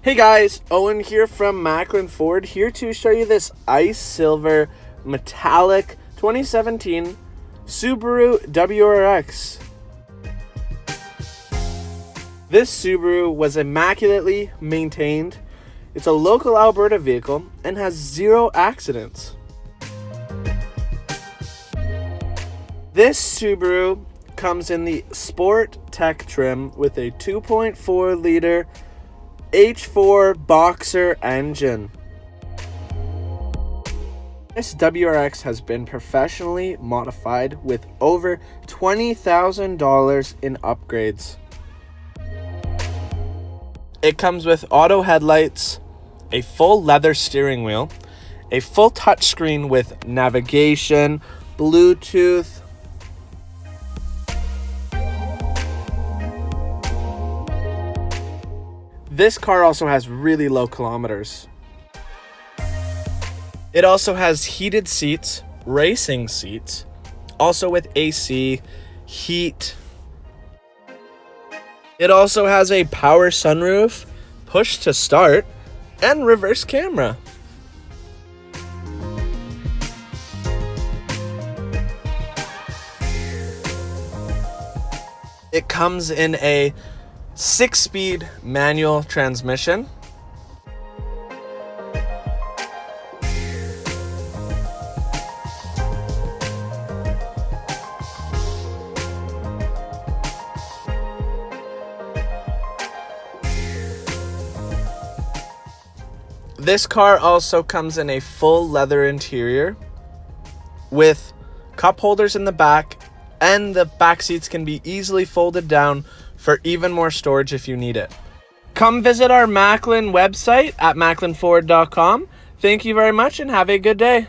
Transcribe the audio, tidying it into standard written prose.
Hey guys, Owen here from Maclin Ford, here to show you this ice silver metallic 2017 Subaru WRX. This Subaru was immaculately maintained. It's a local Alberta vehicle and has 0 accidents. This Subaru comes in the Sport Tech trim with a 2.4 liter H4 boxer engine. This WRX has been professionally modified with over $20,000 in upgrades. It comes with auto headlights, a full leather steering wheel, a full touchscreen with navigation, Bluetooth, This car also has really low kilometers. It also has heated seats, racing seats, also with AC, heat. It also has a power sunroof, push to start, and reverse camera. It comes in a 6-speed manual transmission. This car also comes in a full leather interior with cup holders in the back, and the back seats can be easily folded down for even more storage if you need it. Come visit our Maclin website at maclinford.com. Thank you very much and have a good day.